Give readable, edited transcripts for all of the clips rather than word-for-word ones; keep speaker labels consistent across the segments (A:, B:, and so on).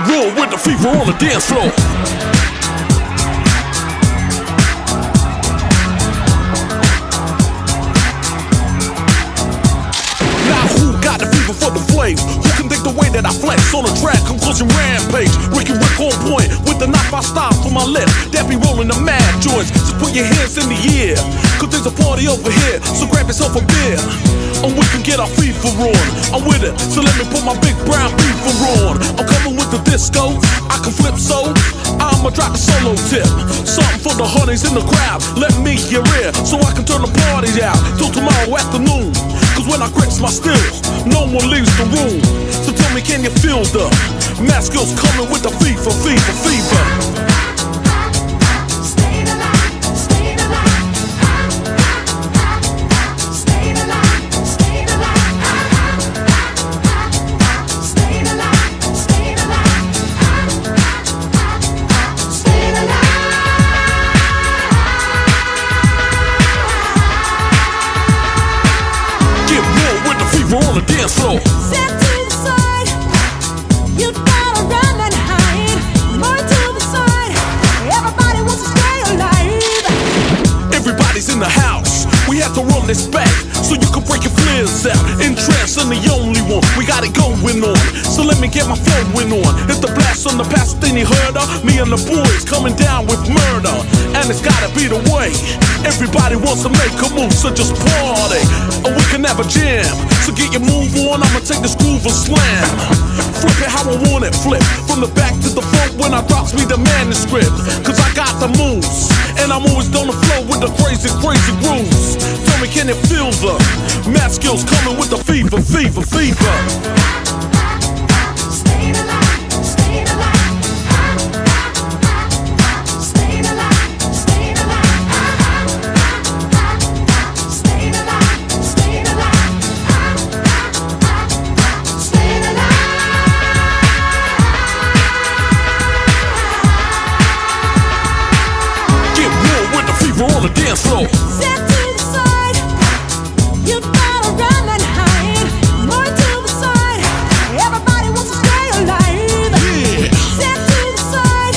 A: raw with the fever on the dance floor. Now who got the fever for the flame? Who can think the way that I flex on a track? Concussion rampage. Ricky Rick on point with the knife I style for my left. That be rolling the mad joints. Just put your hands in the air, cause there's a party over here. So grab yourself a beer, and we can get our fever on. I'm with it, so let me put my big brown beaver on. I'm coming with the disco, I can flip so I'ma drop a solo tip. Something for the honeys in the crowd. Let me hear it, so I can turn the party out till tomorrow afternoon. Cause when I grips my stills, no one leaves the room. So tell me, can you feel the mad skills coming with the fever, fever, fever? On the dance floor.
B: Step to the side, you gotta run and hide. More to the side, everybody wants to stay alive.
A: Everybody's in the house, we have to run this back so you can break your flares out. In trance, I'm the only one, we got it going on. So let me get my flowing on. It's the blast on the past thing you heard of. Me and the boys coming down with murder, and it's gotta be the way. Everybody wants to make a move, so just party, or we can have a jam. So get your move on, I'ma take this groove and slam. Flip it how I want it, flip from the back to the front when I drops me the manuscript. Cause I got the moves, and I'm always on the flow with the crazy, crazy grooves. Tell me, can you feel the mad skills coming with the fever, fever, fever? On the dance floor.
B: Step to the side, you gotta run and hide. More to the side, everybody wants to stay alive.
A: Yeah.
B: Step to the side,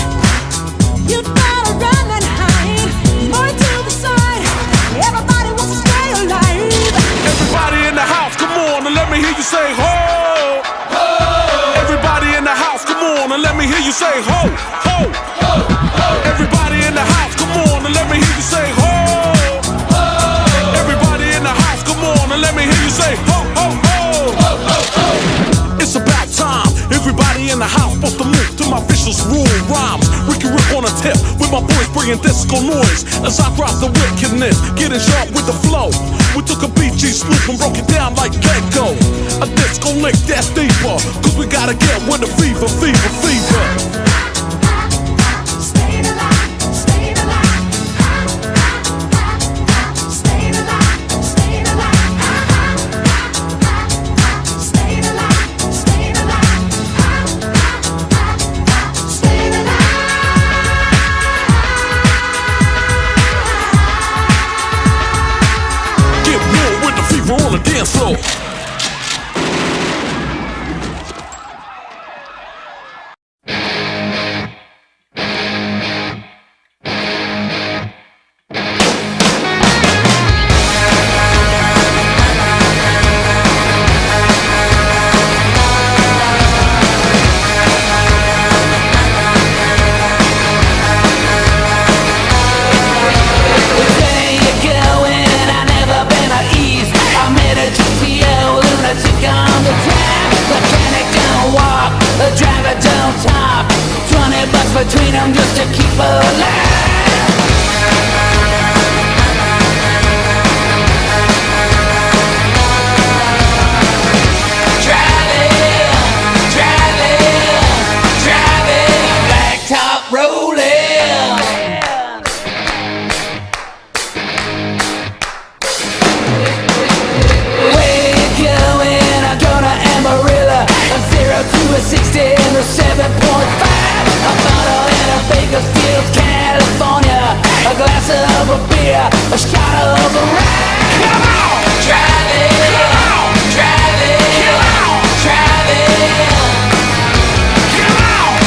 B: you gotta run and hide. More to the side, everybody wants to stay alive.
A: Everybody in the house, come on and let me hear you say ho, ho. Everybody in the house, come on and let me hear you say ho, ho, ho, ho. Everybody in the house, come on and let me hear you say ho, ho. Everybody in the house, come on and let me hear you say ho, ho, ho, ho, ho, ho. It's about time, everybody in the house supposed to move to my vicious rule rhymes. Ricky Rick on a tip with my boys bringing disco noise as I drop the wickedness, getting sharp with the flow. We took a BG Snoop and broke it down like Gecko. A disco lick that's deeper, cause we gotta get with the fever, fever, fever. On the dance floor.
C: Between them just to keep alive. Driving, blacktop rolling. Where you going? I'm gonna Amarillo. A 0 to a 60 and a 7.5. A bottle in a Bakersfield, California. A glass of a beer, a shot of a rye. Come on! Driving, come on! Driving, come on! Driving, come on!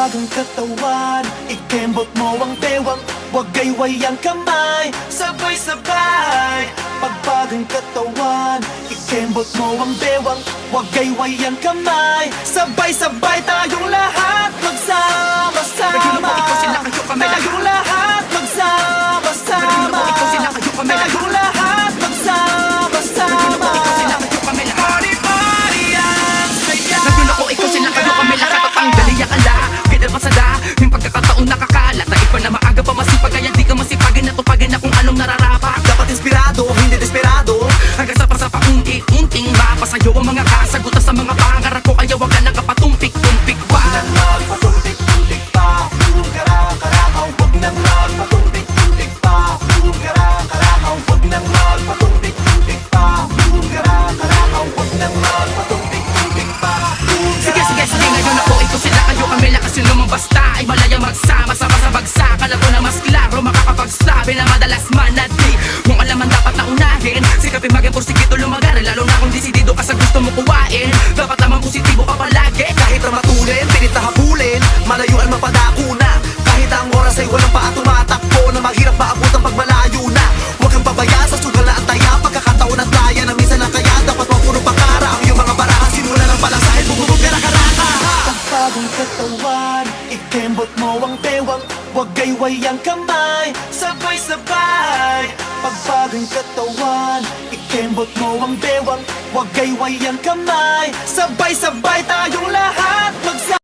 D: Pagbagang katawan, ikembot mo ang bewang, wag gayway ang kamay, sabay-sabay. Pagbagang katawan, ikembot mo ang bewang, wag gayway ang kamay, sabay-sabay tayong lahat magsama-sama.
E: Kayo na po, ikaw sila, kayo kami lahat.
D: Tayong lahat magsama-sama.
E: Kayo na po, ikaw sila, kayo kami lahat.
D: Tayong lahat magsama-sama.
E: Ikaw sila, kayo kami lahat.
D: Party-party ang saya.
E: Ngayon ako, ikaw sila, kayo kami lahat. At ang dali akala, pinal pasada yung pagkakataon nakakalat. Na iba na maaga pa masipag, kaya di ka masipagin na tupagin na kung anong nararapat.
D: Dapat inspirado, hindi desperado.
E: Hanggang sa paunti-unting mapasayo ang mga kasagutan sa mga pangarap ko. Kaya wag ka nang kapatumpik-tumpik pa.
D: Magpatumpik-tumpik pa, kara-karakaw. Huwag nang magpatumpik-tumpik pa, kara-karakaw. Huwag nang magpatumpik-tumpik pa, kara-karakaw. Huwag nang magpatumpik-tumpik pa.
E: Sige, sige, sige, ngayon ako, ikaw sila, kayo kami lakas yung lumang basta. Ay malaya magsama-sama sa bagsak. Alam ko na mas klaro makakapagsabi na madalas manati. Kung alam man dapat na unahin, sikapin maging porsikito lumagaran. Lalo na kung desidido ka sa gusto mo kuwain. Dapat lamang positibo ka palagi.
D: Kahit na matulin, pilit na habulin, malayuan mapadako na. Kahit ang oras ay walang paa tumatakbo, na maghirap maabot ang pagmalayo na. Huwag kang pabaya sa sugal na antaya, pagkakataon at laya na minsan lang kaya dapat mapuno pakara. Ang iyong mga barahan, sinula ng palasahin, bumubog ka na karaka. Pagpagong katawan, ikembot mo ang bewang, wag gayway ang kamay, sabay-sabay. Pagpagong katawan, ikembot mo ang bewang, wag gayway ang kamay, sabay-sabay tayong lahat magsama.